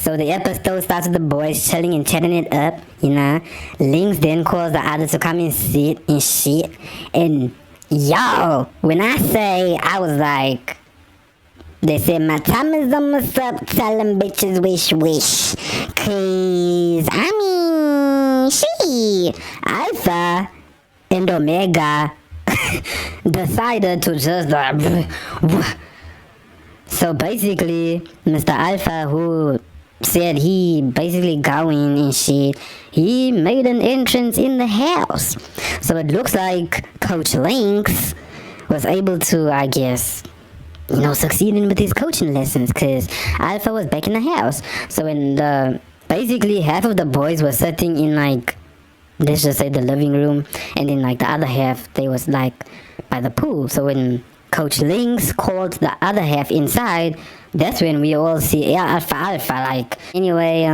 So the episode starts with the boys chilling and chatting it up, you know. Lynx then calls the others to come and sit and shit. And yo, when I say, I was like, they said my time is almost up, tell them bitches wish. Cause, I mean, Alpha and Omega decided to just so basically, Mr. Alpha, who said he basically going and shit, he made an entrance in the house. So it looks like Coach Lynx was able to, I guess, succeeding with his coaching lessons, because Alpha was back in the house. So basically half of the boys were sitting in, like, let's just say the living room, and then like the other half, they was like by the pool. So when Coach Lynx called the other half inside, that's when we all see Alpha. Like, anyway,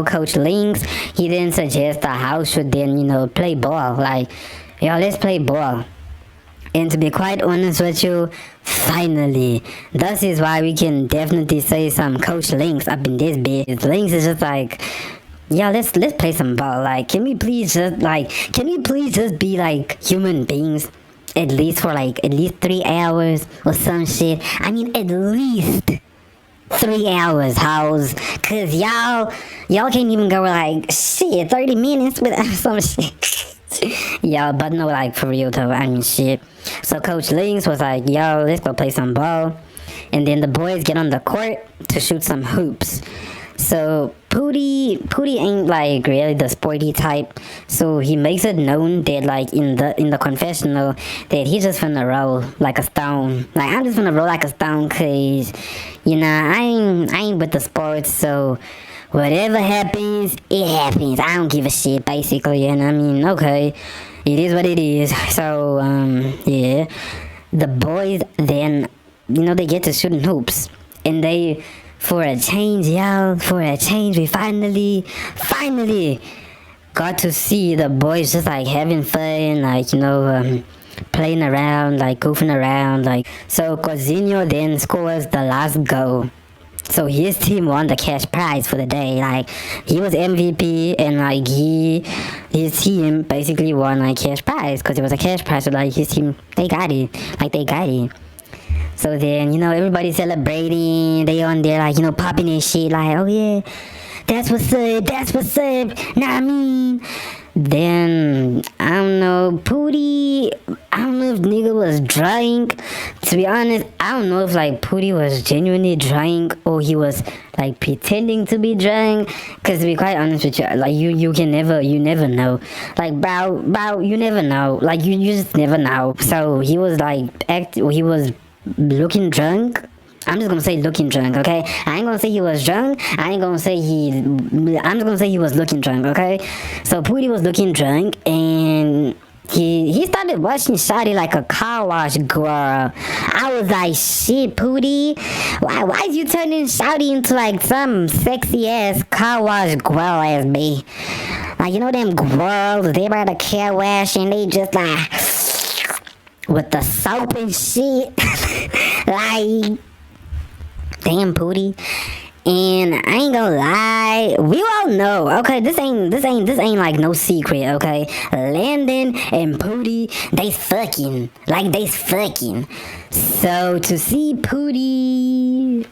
Coach Lynx, he then suggests the house should then, play ball. Like, let's play ball. And to be quite honest with you, finally, this is why we can definitely say some Coach Lynx up in this bitch. Lynx is just like, let's play some ball. Like, can we please just be like human beings? At least for like, 3 hours or some shit. I mean, at least 3 hours, hoes. Cause y'all can't even go like, 30 minutes with some shit. Yo, but no, like, for real though, I mean, shit. So Coach Lynx was like, let's go play some ball. And then the boys get on the court to shoot some hoops. So Pootie ain't like really the sporty type, so he makes it known that like in the confessional that he's just finna roll like a stone. Like, I'm just finna roll like a stone, cause I ain't with the sports, so whatever happens, it happens. I don't give a shit, basically. And I mean, okay, it is what it is. So yeah, the boys then they get to shooting hoops, and they. For a change, we finally got to see the boys just like having fun, like, playing around, like goofing around, like. So Cousinho then scores the last goal. So his team won the cash prize for the day. Like, he was MVP, and like his team basically won like cash prize, because it was a cash prize. So like his team, they got it. So then, everybody celebrating, they on there, like, popping and shit, like, oh yeah, that's what's up, nah, I mean. Then, I don't know, Pootie, I don't know if nigga was drunk. To be honest, I don't know if, like, Pootie was genuinely drunk, or he was, like, pretending to be drunk. Because to be quite honest with you, like, you never know. Like, bro, you never know. Like, you just never know. So, he was, like, he was looking drunk. I'm just gonna say looking drunk, okay? I ain't gonna say he was drunk. I'm just gonna say he was looking drunk, okay? So Pootie was looking drunk, and he started washing Shawty like a car wash girl. I was like, shit, Pootie, why is you turning Shawty into like some sexy ass car wash girl ass me? Like, them girls, they by the car wash, and they just like with the soap and shit. Like, damn, Pootie. And I ain't gonna lie, we all know, okay, this ain't like no secret, okay? Landon and Pootie, they fucking. So to see Pootie,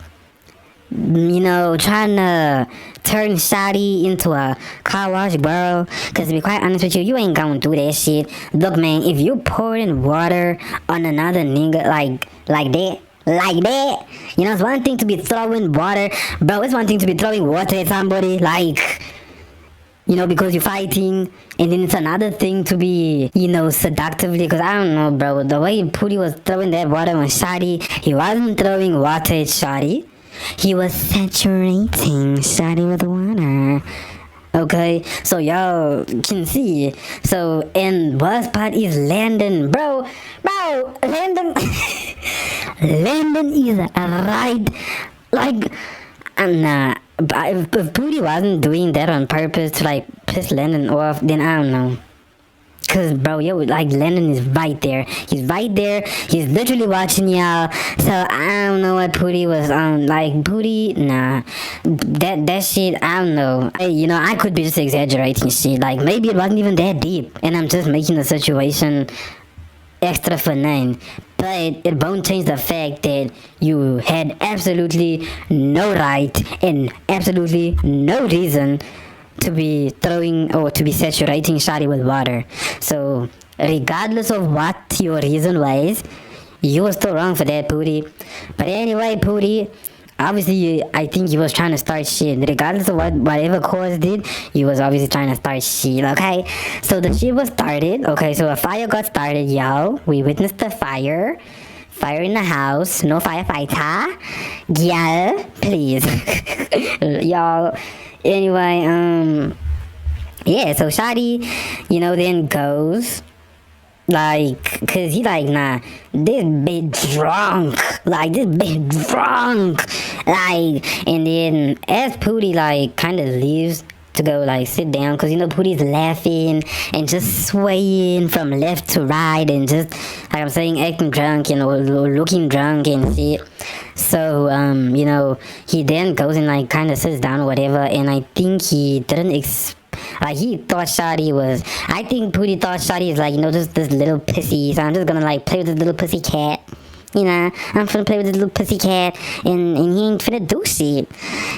trying to turn Shawty into a car wash girl, because to be quite honest with you ain't gonna do that shit. Look, man, if you pouring water on another nigga like that, it's one thing to be throwing water, bro, it's one thing to be throwing water at somebody, like, because you're fighting, and then it's another thing to be, seductively, because I don't know, bro, the way Pootie was throwing that water on Shawty, he wasn't throwing water at Shawty. He was saturating Shawty with water. Okay, so y'all can see. So, and worst part is Landon, bro, Landon, Landon is right. Like, nah. If Pootie wasn't doing that on purpose to like piss Landon off, then I don't know. cause bro, yo, like Landon is right there. He's right there. He's literally watching y'all. So I don't know what Pootie was on. Like Pootie, nah, that shit. I don't know. I could be just exaggerating shit. Like maybe it wasn't even that deep, and I'm just making the situation extra fun. But it won't change the fact that you had absolutely no right and absolutely no reason to be throwing or to be saturating Shadi with water. So regardless of what your reason was, you were still wrong for that, Pootie. But anyway, Pootie, obviously I think you was trying to start shit. Regardless of whatever cause did, you was obviously trying to start shit, okay? So the shit was started, okay, so a fire got started, y'all. We witnessed the fire. Fire in the house, no firefighter. Yeah, please. Y'all. Anyway, yeah, so Shadi, then goes, like, cause he like, nah, this bitch drunk, like, and then as Pootie, like, kind of leaves to go, like, sit down, cause, Pootie's laughing and just swaying from left to right and just, like I'm saying, acting drunk, looking drunk and shit. So, he then goes and, like, kind of sits down or whatever, and I think he didn't he thought Shadi was, I think Pootie thought Shadi is like, just this little pussy, so I'm just gonna, like, play with this little pussy cat. I'm finna play with this little pussy cat, and he ain't finna do shit.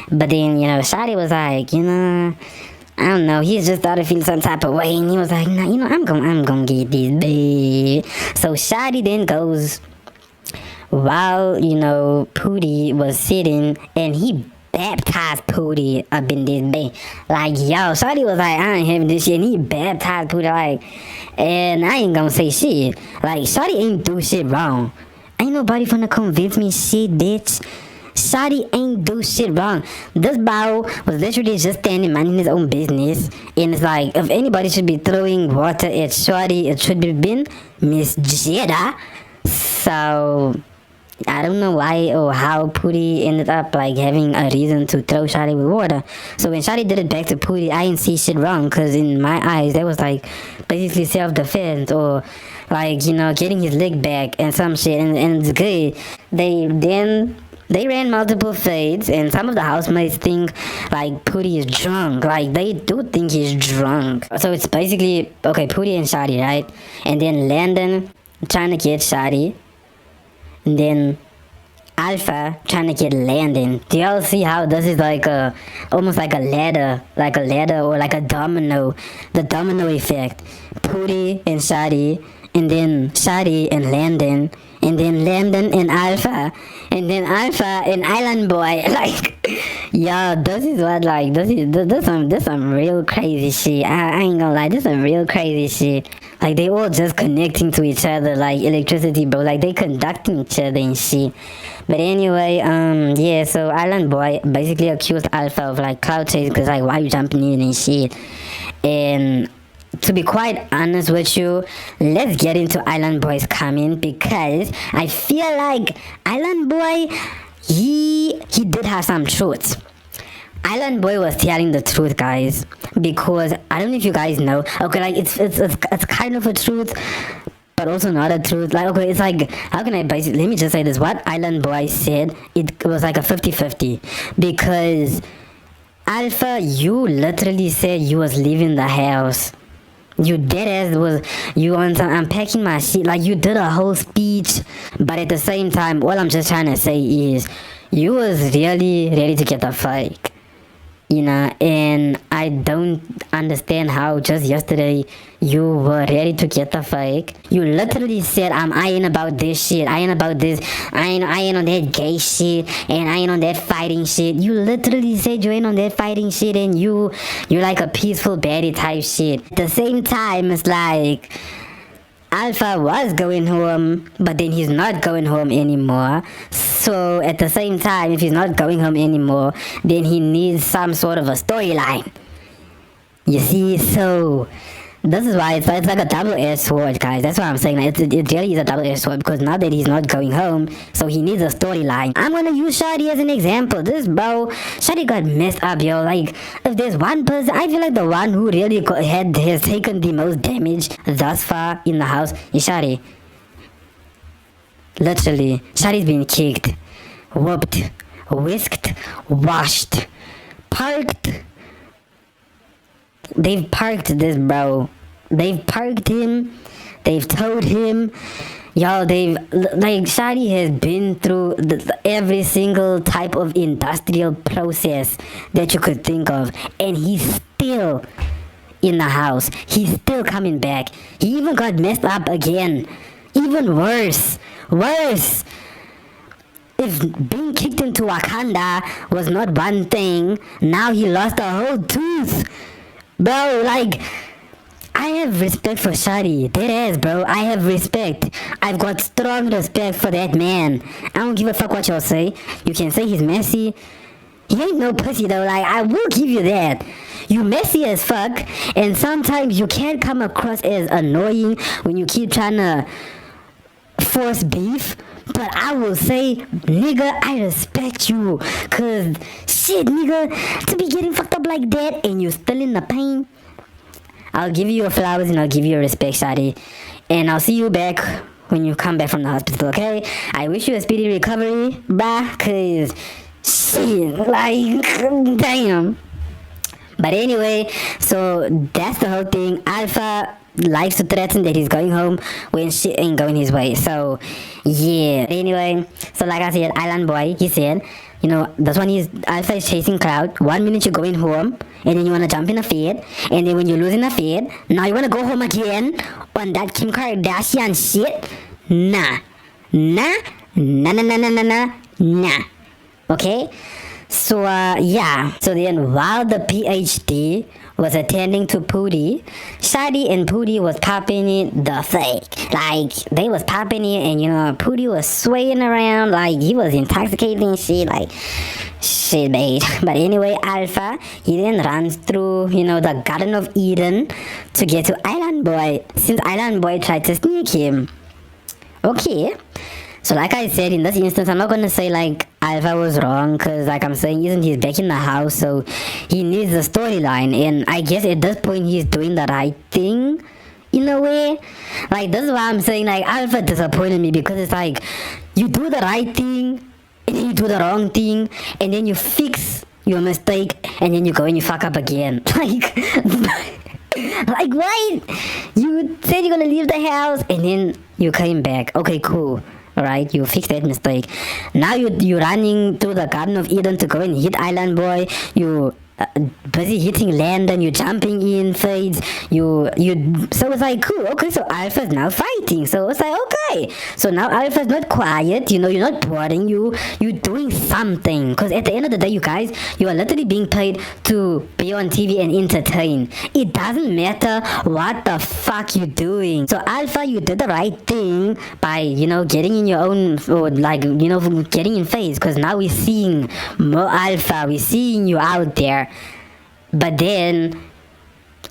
But then, Shadi was like, I don't know, he just started feeling some type of way, and he was like, nah, I'm gonna get this babe. So Shadi then goes, while, Pootie was sitting, and he baptized Pootie up in this bed. Like, yo, Shawty was like, I ain't having this shit, and he baptized Pootie, like, and I ain't gonna say shit. Like, Shawty ain't do shit wrong. Ain't nobody finna convince me shit, bitch. Shawty ain't do shit wrong. This bow was literally just standing minding his own business, and it's like, if anybody should be throwing water at Shawty, it should have been Miss Jada. So I don't know why or how Pootie ended up, like, having a reason to throw Shadi with water. So when Shadi did it back to Pootie, I didn't see shit wrong, because in my eyes, that was, like, basically self-defense, or, like, getting his leg back and some shit, and it's good. They ran multiple fades, and some of the housemates think, like, Pootie is drunk. Like, they do think he's drunk. So it's basically, okay, Pootie and Shadi, right? And then Landon trying to get Shadi. And then Alpha trying to get Landon. Do y'all see how this is like almost like a ladder or like a domino, the domino effect? Pootie and Shadi, and then Shadi and Landon, and then Landon and Alpha, and then Alpha and Island Boy. Like, y'all, this is what, like, this some real crazy shit. I ain't gonna lie, this some real crazy shit. Like, they all just connecting to each other like electricity, bro. Like, they conducting each other and shit. But anyway, yeah, so Island Boy basically accused Alpha of, like, cloud chasing, because, like, why you jumping in and shit. And to be quite honest with you, let's get into Island Boy's comment, because I feel like Island Boy, he did have some truths. Island Boy was telling the truth, guys, because I don't know if you guys know. Okay, like, it's kind of a truth, but also not a truth. Like, okay, it's like, how can I basically, let me just say this, what Island Boy said, it was like a 50-50, because Alpha, you literally said you was leaving the house. You dead ass was, you on some, I'm packing my shit, like, you did a whole speech, but at the same time, all I'm just trying to say is, you was really ready to get the fight. And I don't understand how just yesterday you were ready to get the fake. You literally said, I ain't about this shit, I ain't about this, I ain't on that gay shit, and I ain't on that fighting shit. You literally said you ain't on that fighting shit, and you're like a peaceful baddie type shit. At the same time, it's like, Alpha was going home, but then he's not going home anymore. So at the same time, if he's not going home anymore, then he needs some sort of a storyline. You see, so This is why it's like a double-edged sword, guys. That's what I'm saying. Like, it really is a double-edged sword because now that he's not going home, so he needs a storyline. I'm gonna use Shadi as an example. This bro, Shadi got messed up, yo. Like, if there's one person, I feel like the one who really has taken the most damage thus far in the house is Shadi. Literally, Shadi's been kicked, whooped, whisked, washed, parked. They've parked this bro. They've parked him. They've towed him. Y'all, Shadi has been through every single type of industrial process that you could think of. And he's still in the house. He's still coming back. He even got messed up again. Even worse. Worse. If being kicked into Wakanda was not one thing, now he lost a whole tooth. Bro, like, I have respect for Shadi. Dead ass, bro. I have respect. I've got strong respect for that man. I don't give a fuck what y'all say. You can say he's messy. He ain't no pussy though. Like, I will give you that. You messy as fuck. And sometimes you can't come across as annoying when you keep trying to force beef. But I will say, nigga, I respect you. Cause shit, nigga, to be getting fucked up like that and you still in the pain. I'll give you your flowers and I'll give you your respect, Shadi. And I'll see you back when you come back from the hospital, okay? I wish you a speedy recovery, bruh, cause shit, like, damn. But anyway, so that's the whole thing. Alpha likes to threaten that he's going home when shit ain't going his way. So, yeah. Anyway, so like I said, Island Boy, he said, you know, this one is Alpha is chasing Cloud. 1 minute you're going home, and then you want to jump in a Fed, and then when you're losing a Fed, now you want to go home again on that Kim Kardashian shit? Nah. Nah. Nah, nah, nah, nah, nah, nah. Nah. Okay? So, yeah. So then, while the PhD was attending to Pootie, Shadi and Pootie was popping it the fake. Like, they was popping it and, you know, Pootie was swaying around like he was intoxicating shit. Like, shit, babe. But anyway, Alpha, he then runs through, you know, the Garden of Eden to get to Island Boy, since Island Boy tried to sneak him. Okay. So like I said, in this instance, I'm not going to say like Alpha was wrong, because like I'm saying, isn't he back in the house, so he needs a storyline, and I guess at this point he's doing the right thing in a way. Like, this is why I'm saying like Alpha disappointed me, because it's like you do the right thing and then you do the wrong thing and then you fix your mistake and then you go and you fuck up again. Like what? You said you're gonna leave the house and then you came back. Okay, cool. Alright, you fixed that mistake. Now you're running through the Garden of Eden to go and hit Island Boy. You busy hitting land and you jumping in fades. So it's like cool. Okay, so Alpha's now fighting. So it's like okay. So now Alpha's not quiet. You know, you're not boring. You're doing something. Because at the end of the day, you guys, you are literally being paid to be on TV and entertain. It doesn't matter what the fuck you're doing. So Alpha, you did the right thing by, you know, getting in your own, or like, you know, getting in phase. Because now we're seeing more Alpha. We're seeing you out there. But then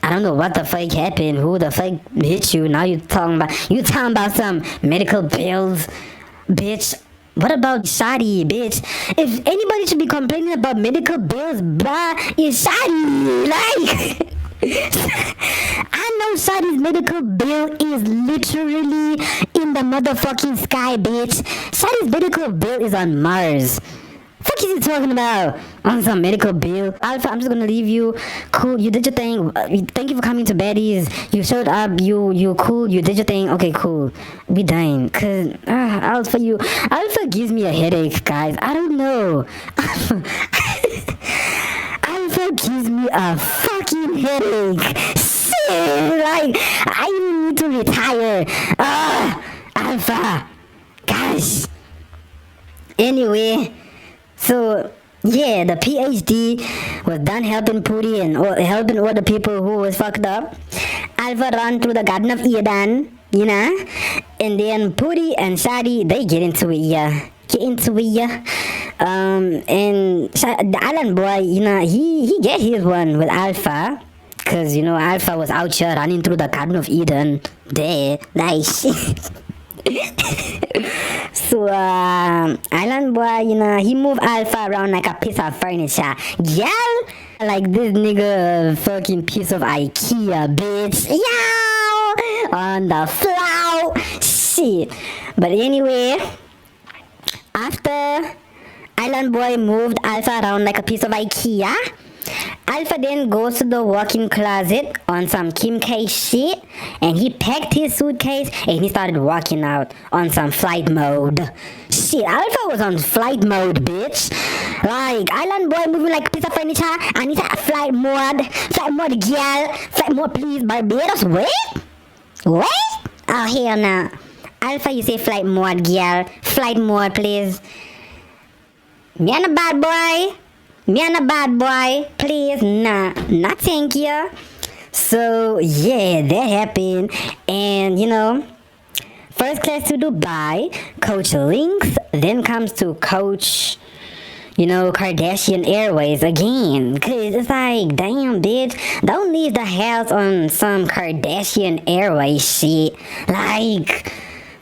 I don't know what the fuck happened. Who the fuck hit you? Now you talking about some medical bills, bitch. What about Shadi, bitch? If anybody should be complaining about medical bills, blah, it's Shadi. Like, I know Shadi's medical bill is literally in the motherfucking sky, bitch. Shadi's medical bill is on Mars. Fuck is he talking about? On some medical bill? Alpha, I'm just gonna leave you. Cool, you did your thing. Thank you for coming to Betty's. You showed up. You cool. You did your thing. Okay, cool. We dying. Cause Alpha gives me a headache, guys. I don't know. Alpha gives me a fucking headache. Shit, like I need to retire. Alpha, gosh. Anyway. So, yeah, the PhD was done helping Pootie and helping all the people who was fucked up. Alpha ran through the Garden of Eden, you know? And then Pootie and Shadi, they get into it. And the Island Boy, you know, he get his one with Alpha. Cause you know Alpha was out here running through the Garden of Eden. There, like shit. So Island Boy, you know, he moved Alpha around like a piece of furniture. Yeah, like this nigga fucking piece of IKEA, bitch. Yeah, on the floor. Shit. But anyway, after Island Boy moved Alpha around like a piece of IKEA, Alpha then goes to the walk-in closet on some Kim K shit, and he packed his suitcase and he started walking out on some flight mode. Shit, Alpha was on flight mode, bitch. Like, Island Boy moving like a piece of furniture. I need a flight mode, girl. Flight mode, please, Barbados. Wait? Oh, hell no. Alpha, you say flight mode, girl. Flight mode, please. Me and a bad boy. Please, nah, thank you. So, yeah, that happened. And, you know, first class to Dubai, Coach Lynx, then comes to Coach, you know, Kardashian Airways again. Cause it's like, damn, bitch, don't leave the house on some Kardashian Airways shit. Like,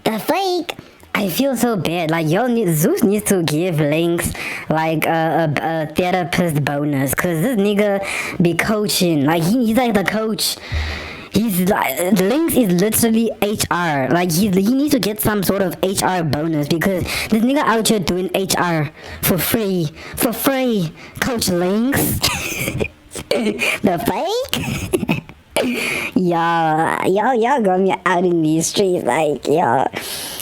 the fake. I feel so bad. Like, Zeus needs to give Lynx like a therapist bonus, cause this nigga be coaching. Like he's like the coach. He's like, Lynx is literally HR. Like he needs to get some sort of HR bonus because this nigga out here doing HR for free. Coach Lynx. The fake. y'all got me out in these streets, like y'all.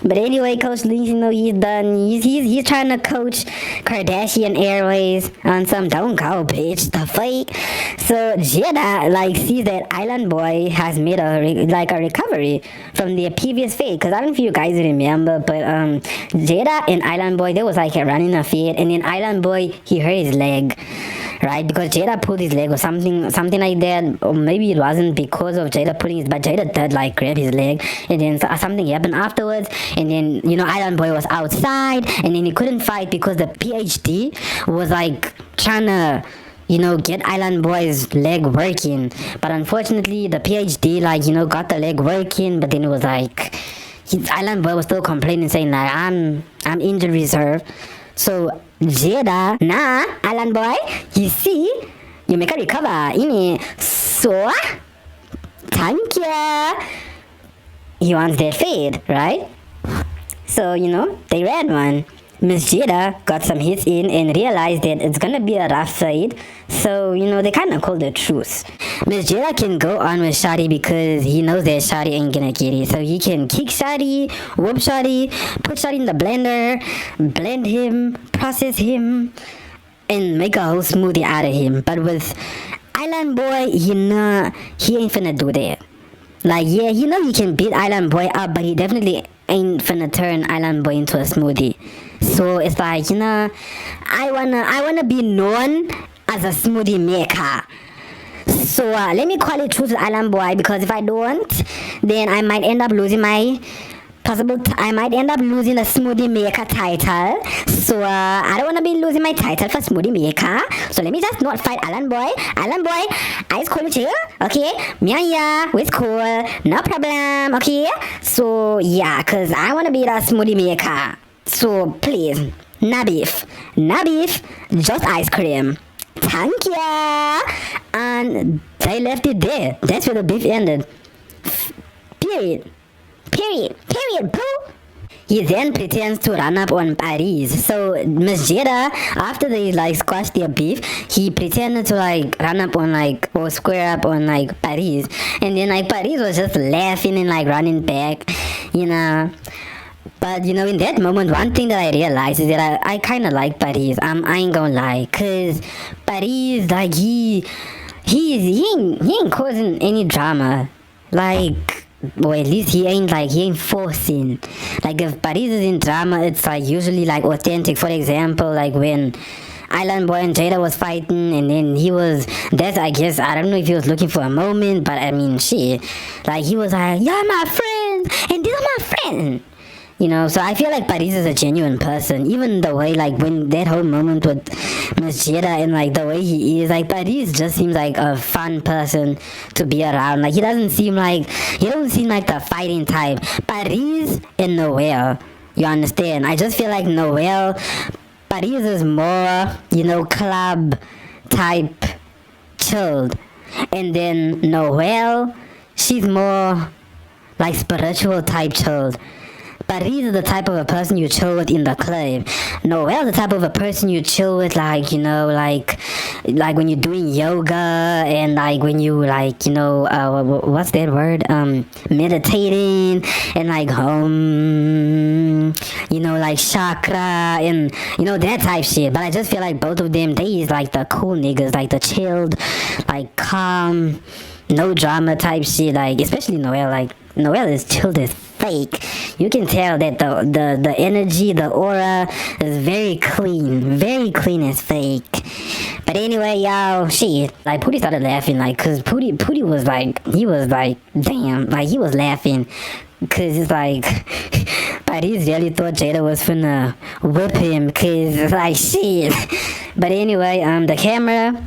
But anyway, Coach Lynx, you know, he's done. He's trying to coach Kardashian Airways on some don't go, bitch, the fake. So Jada like sees that Island Boy has made a recovery from the previous fate. Cause I don't know if you guys remember, but Jada and Island Boy, they was like running a feed, and then Island Boy he hurt his leg. Right, because Jada pulled his leg or something like that, or maybe it wasn't because of Jada pulling his, but Jada did like grab his leg, and then something happened afterwards, and then you know Island Boy was outside, and then he couldn't fight because the PhD was like trying to, you know, get Island Boy's leg working, but unfortunately the PhD like, you know, got the leg working, but then it was like Island Boy was still complaining, saying like I'm injured reserve. So Jada, nah, Island Boy, you see, you make a recover, ini. So, thank you. He wants their fade, right? So, you know, they read one. Miss Jada got some hits in and realized that it's gonna be a rough fade. So, you know, they kinda called the truce. Miss Jada can go on with Shawty because he knows that Shawty ain't gonna get it. So he can kick Shawty, whoop Shawty, put Shawty in the blender, blend him, process him, and make a whole smoothie out of him. But with Island Boy, he ain't finna do that. Like, yeah, you know he can beat Island Boy up, but he definitely ain't finna turn Island Boy into a smoothie. So it's like, you know, I wanna be known as a smoothie maker. So let me call it truth with Island Boy, because if I don't, then I might end up losing my I might end up losing the smoothie maker title. So I don't want to be losing my title for smoothie maker. So let me just not fight Island Boy. Island Boy, ice cool chill. Okay, me and ya, it's cool, no problem. Okay, so yeah, cause I want to be the smoothie maker. So please, no beef, just ice cream. Thank ya. And they left it there. That's where the beef ended. Period, boo. He then pretends to run up on Paris. So Miss Jada, after they like squashed their beef, he pretended to like run up on like, or square up on like Paris. And then like Paris was just laughing and like running back, you know. But you know, in that moment, one thing that I realized is that I kind of like Paris. I ain't gonna lie, cause Paris, like he ain't causing any drama, like. Or at least he ain't forcing. Like if Paris is in drama, it's like usually like authentic. For example, like when Island Boy and Jada was fighting, and then I guess, I don't know if he was looking for a moment, but I mean, shit. Like he was like, "You're my friend, and this is my friend." So I feel like Paris is a genuine person. Even the way, like, when that whole moment with Miss Jada and, like, the way he is, like, Paris just seems like a fun person to be around. Like, he don't seem like the fighting type. Paris and Noel, you understand? I just feel like Paris is more, club type chilled. And then Noel, she's more like spiritual type chilled. Paris is the type of a person you chill with in the club. Noel, the type of a person you chill with, like, like when you're doing yoga and, like, when you, like, what's that word? Meditating and, like, like chakra and, that type shit. But I just feel like both of them, they is, like, the cool niggas, like, the chilled, like, calm, no drama type shit. Like, especially Noel, like, Noel is chilled as fake. You can tell that the energy, the aura is very clean as fake. But anyway, y'all, shit, like, Pootie started laughing, like, cause Pootie was like, he was like, damn, like, he was laughing, cause it's like, Paris really thought Jada was finna whip him, cause it's like, shit. But anyway, the camera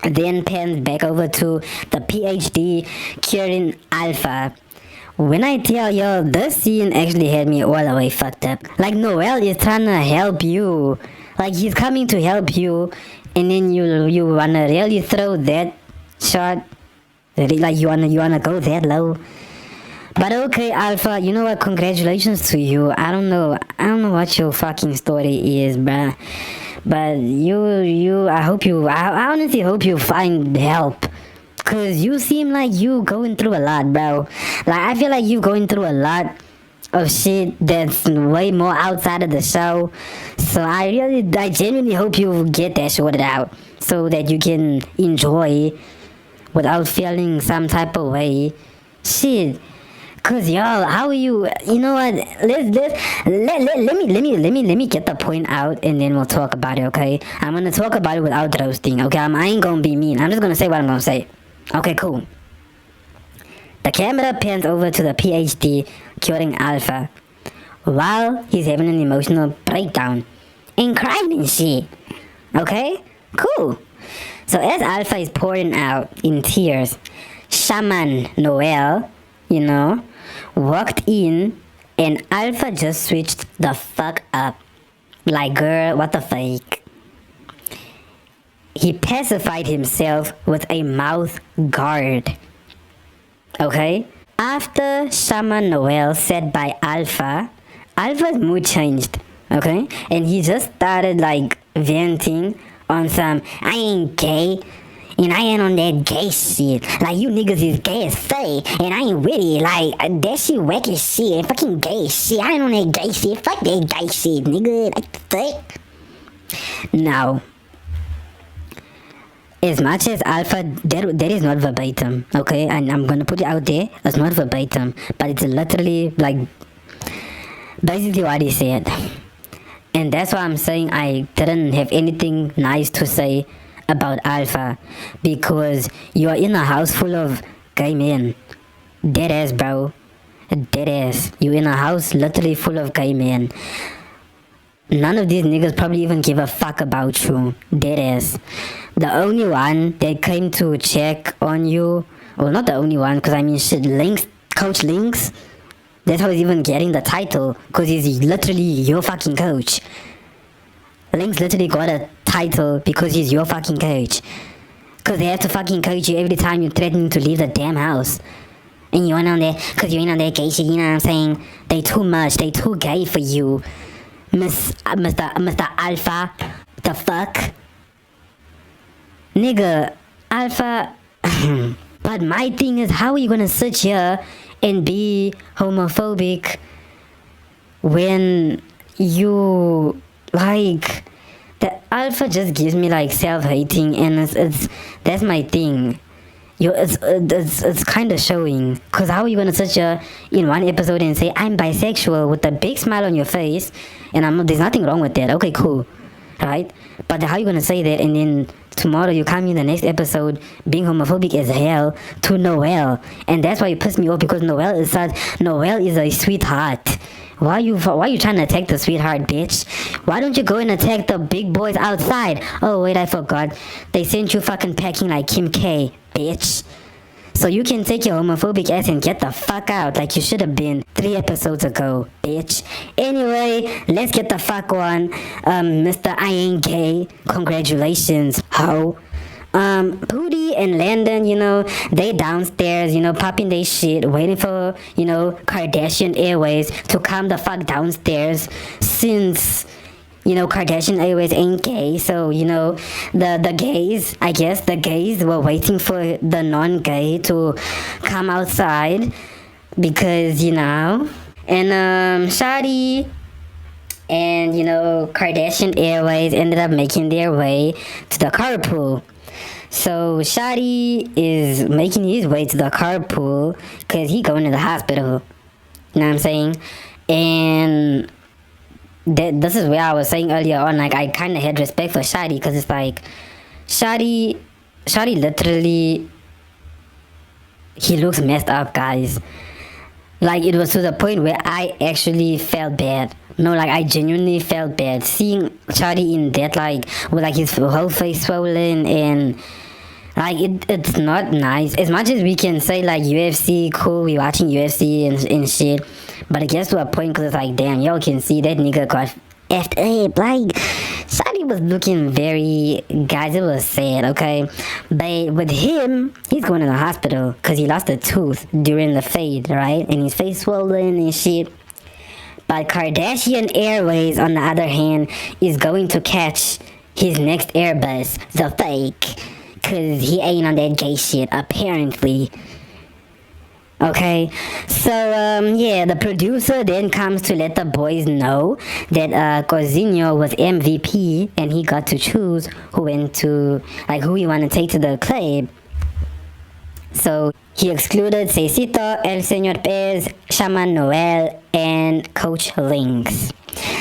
then pans back over to the PhD curing Alpha. When I tell y'all, this scene actually had me all the way fucked up. Like, Noel is trying to help you. Like, he's coming to help you, and then you wanna really throw that shot. Like, you wanna go that low. But okay, Alpha, you know what? Congratulations to you. I don't know what your fucking story is, bruh. But I honestly hope you find help. Cause you seem like you going through a lot, bro. Like, I feel like you going through a lot of shit that's way more outside of the show. So I genuinely hope you get that sorted out so that you can enjoy without feeling some type of way. Shit. Cause y'all, how are you? You know what? Let me get the point out, and then we'll talk about it. Okay? I'm gonna talk about it without roasting. Okay? I ain't gonna be mean. I'm just gonna say what I'm gonna say. Okay, cool. The camera pans over to the PhD curing Alpha while he's having an emotional breakdown and crying and shit. Okay? Cool. So as Alpha is pouring out in tears, Shaman Noel, walked in, and Alpha just switched the fuck up. Like, girl, what the fuck? He pacified himself with a mouth guard. Okay? After Shaman Noel said by Alpha, Alpha's mood changed. Okay? And he just started, like, venting on some, I ain't gay, and I ain't on that gay shit. Like, you niggas is gay as fuck, and I ain't with it. Like, that shit whack as shit, fucking gay shit. I ain't on that gay shit. Fuck that gay shit, nigga. Like, fuck. Now, as much as Alpha, that is not verbatim, okay? And I'm gonna put it out there. It's not verbatim, but it's literally, like, basically what he said. And that's why I'm saying I didn't have anything nice to say about Alpha, because you are in a house full of gay men. Dead ass, bro. Dead ass. You in a house literally full of gay men. None of these niggas probably even give a fuck about you. Dead ass. The only one that came to check on you, well, not the only one, because I mean, shit, Coach Lynx, that's how he's even getting the title, because he's literally your fucking coach. Lynx literally got a title because he's your fucking coach. Because they have to fucking coach you every time you're threatening to leave the damn house. And you ain't on there, because you ain't on that gay shit, you know what I'm saying? They too much, they too gay for you. Mr. Alpha, the fuck? Nigga, Alpha. But my thing is, how are you gonna sit here and be homophobic when you, like, the Alpha just gives me, like, self-hating, and it's that's my thing. It's kind of showing, because how are you gonna sit here in one episode and say I'm bisexual with a big smile on your face, and there's nothing wrong with that. Okay, cool, right? But how are you gonna say that, and then tomorrow you come in the next episode being homophobic as hell to Noel? And that's why it pissed me off, because Noel is a sweetheart. Why you trying to attack the sweetheart, bitch? Why don't you go and attack the big boys outside? Oh wait, I forgot. They sent you fucking packing like Kim K, bitch. So you can take your homophobic ass and get the fuck out like you should have been 3 episodes ago, bitch. Anyway, let's get the fuck on. Mr. I Ain't Gay, congratulations, ho. Pootie and Landon, they downstairs, popping they shit, waiting for, Kardashian Airways to come the fuck downstairs since, Kardashian Airways ain't gay. So, the gays, I guess the gays were waiting for the non-gay to come outside because, and, Shadi and, Kardashian Airways ended up making their way to the carpool. So Shadi is making his way to the carpool because he going to the hospital. You know what I'm saying? And this is where I was saying earlier on, like, I kind of had respect for Shadi because it's like, Shadi literally, he looks messed up, guys. Like, it was to the point where I actually felt bad. No, like, I genuinely felt bad seeing Shadi in that, like, with like his whole face swollen and like it's not nice. As much as we can say like UFC, cool, we watching UFC and shit, but it gets to a point because it's like, damn, y'all can see that nigga got effed up. Like, Shadi was looking very, guys, it was sad, okay? But with him, he's going to the hospital because he lost a tooth during the fade, right? And his face swollen and shit. But Kardashian Airways, on the other hand, is going to catch his next Airbus, the fake, because he ain't on that gay shit, apparently. Okay, so, yeah, the producer then comes to let the boys know that Cousinho was MVP and he got to choose who he want to take to the club. So he excluded Cecito, El Señor Pez, Shaman Noel, and Coach Lynx.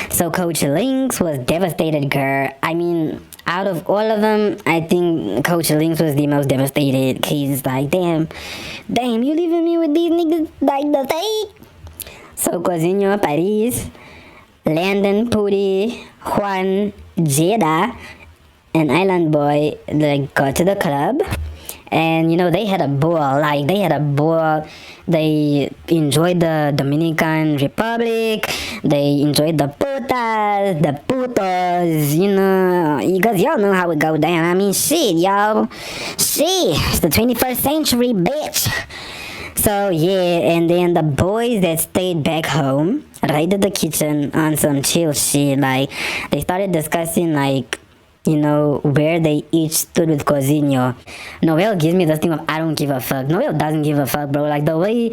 So Coach Lynx was devastated, girl. I mean, out of all of them, I think Coach Lynx was the most devastated. He's like, damn, you leaving me with these niggas like the fake? So Cousinho, Paris, Landon, Pootie, Juan, Jada, and Island Boy, they got to the club. And, they had a ball. They enjoyed the Dominican Republic. They enjoyed the putas, the putos, because y'all know how it go down. I mean, shit, y'all. Shit, it's the 21st century, bitch. So, yeah, and then the boys that stayed back home raided the kitchen on some chill shit. Like, they started discussing, like, where they each stood with Cousinho. Noel gives me this thing of I don't give a fuck. Noel doesn't give a fuck, bro. Like, the way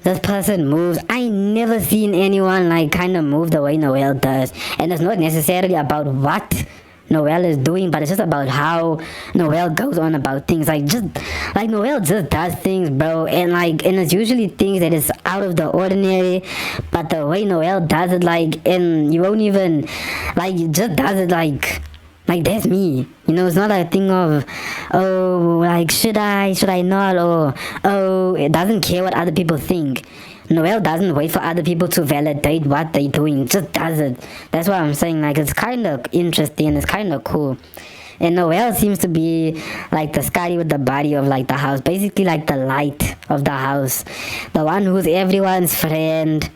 this person moves, I never seen anyone, like, kind of move the way Noel does. And it's not necessarily about what Noel is doing, but it's just about how Noel goes on about things. Like, Noel just does things, bro. And it's usually things that is out of the ordinary. But the way Noel does it, and you won't even, you just does it, like, that's me. It's not a thing of, oh, should I not, or, oh, it doesn't care what other people think. Noel doesn't wait for other people to validate what they're doing, just does it. That's what I'm saying, it's kind of interesting, it's kind of cool. And Noel seems to be, the Scotty with the body of, the house, basically, the light of the house. The one who's everyone's friend.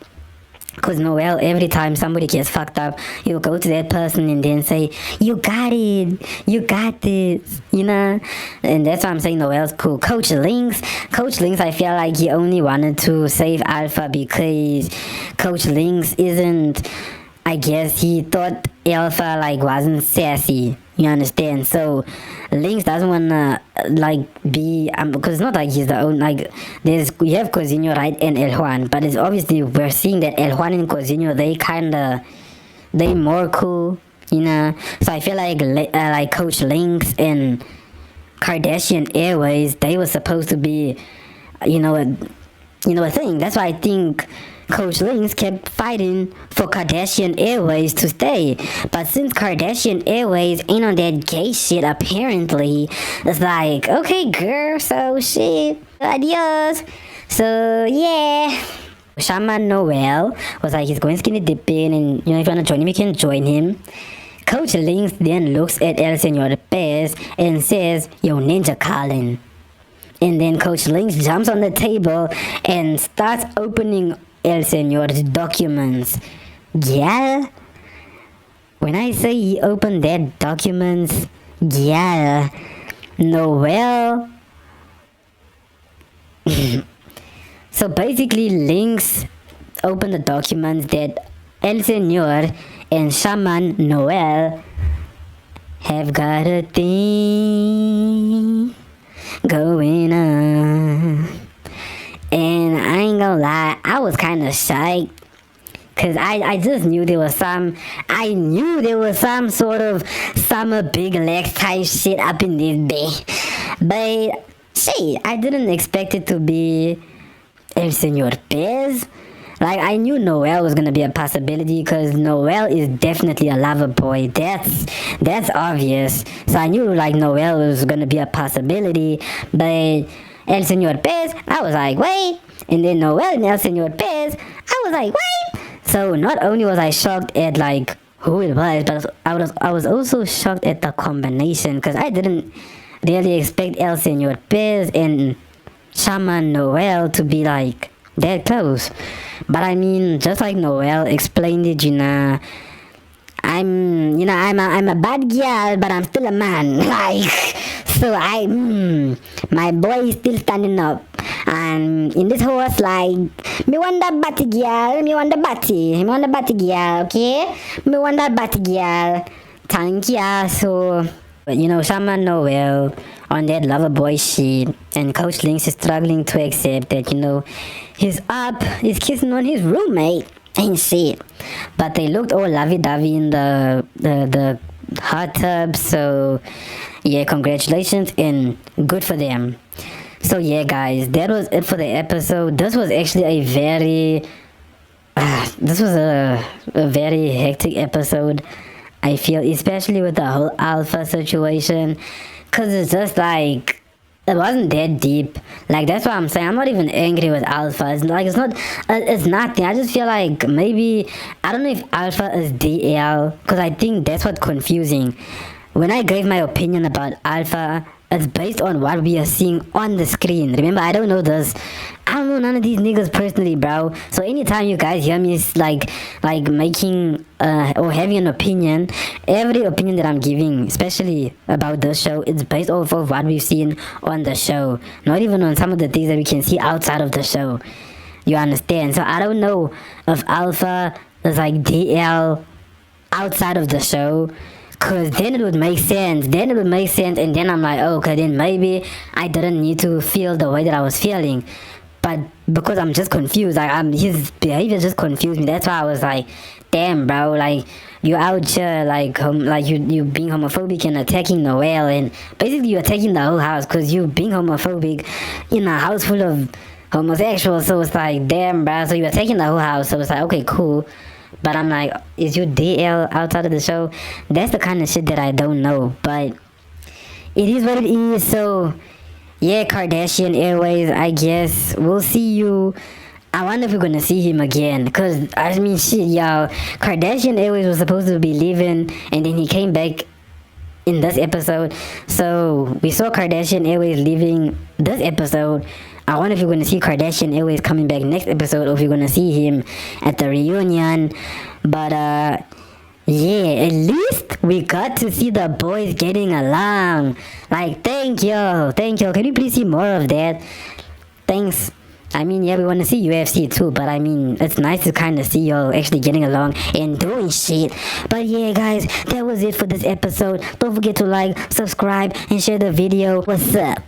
Because Noel, every time somebody gets fucked up, he'll go to that person and then say, you got it, you got this, And that's why I'm saying Noel's cool. Coach Lynx, I feel like he only wanted to save Alpha because Coach Lynx isn't, I guess he thought Alpha, wasn't sassy. You understand? So Lynx doesn't wanna be because it's not like he's the own you have Cousinho, right, and El Juan, but it's obviously we're seeing that El Juan and Cousinho they more cool, So I feel like Coach Lynx and Kardashian Airways, they were supposed to be a thing. That's why I think Coach Lynx kept fighting for Kardashian Airways to stay. But since Kardashian Airways ain't on that gay shit, apparently, it's like, okay, girl, so shit, adios. So, yeah. Shaman Noel was like, he's going skinny dipping, and if you want to join him, you can join him. Coach Links then looks at El Senor Pez and says, yo, Ninja Colin. And then Coach Links jumps on the table and starts opening El Senor's documents. Yeah. When I say he opened their documents, yeah. Noel. So basically, Links opened the documents that El Senor and Shaman Noel have got a thing going on. And I ain't gonna lie, I was kind of psyched, cause I just knew there was some sort of summer big legs type shit up in this bay. But shit, I didn't expect it to be El Senor Pez. Like, I knew Noel was gonna be a possibility, because Noel is definitely a lover boy. That's obvious. So I knew like Noel was gonna be a possibility. But El Senor Pez, I was like, wait. And then Noel and El Senor Pez, I was like, wait. So not only was I shocked at like who it was, but I was also shocked at the combination, because I didn't really expect El Senor Pez and Shaman Noel to be like that close. But I mean, just like Noel explained it, I'm a bad girl, but I'm still a man. Like, so my boy is still standing up. And in this horse, like, me want that batty girl, me want the batty girl, okay? Me want that batty girl. Thank ya. So, Shaman Noel on that lover boy shit, and Coach Links is struggling to accept that, he's kissing on his roommate and shit. But they looked all lovey-dovey in the hot tub, so yeah, congratulations and good for them. So yeah, guys, that was it for the episode. This was actually a very hectic episode, I feel, especially with the whole Alpha situation, because it's just like, it wasn't that deep. Like, that's what I'm saying. I'm not even angry with Alpha. It's nothing. I just feel like maybe, I don't know if Alpha is DL, because I think that's what's confusing. When I gave my opinion about Alpha, it's based on what we are seeing on the screen. Remember, I don't know none of these niggas personally, bro. So anytime you guys hear me like making or having an opinion, every opinion that I'm giving, especially about the show, it's based off of what we've seen on the show, not even on some of the things that we can see outside of the show. You understand? So I don't know if Alpha is like DL outside of the show, because then it would make sense. And then I'm like, okay, then maybe I didn't need to feel the way that I was feeling. But because I'm just confused, like, his behavior just confused me. That's why I was like, damn, bro, like, you out here, like you being homophobic and attacking Noel, and basically you're attacking the whole house because you being homophobic in a house full of homosexuals. So it's like, damn, bro, so you're attacking the whole house. So it's like, okay, cool. But I'm like, is you DL outside of the show? That's the kind of shit that I don't know. But it is what it is. So yeah, Kardashian Airways, I guess we'll see you. I wonder if we're gonna see him again, because I mean, shit, y'all, Kardashian Airways was supposed to be leaving, and then he came back in this episode. So we saw Kardashian Airways leaving this episode. I wonder if you're gonna see Kardashian Airways coming back next episode, or if you're gonna see him at the reunion. But yeah, at least we got to see the boys getting along. Like, thank you. Can you please see more of that? Thanks. I mean, yeah, we want to see UFC too, but I mean, it's nice to kind of see y'all actually getting along and doing shit. But yeah, guys, that was it for this episode. Don't forget to like, subscribe, and share the video. What's up?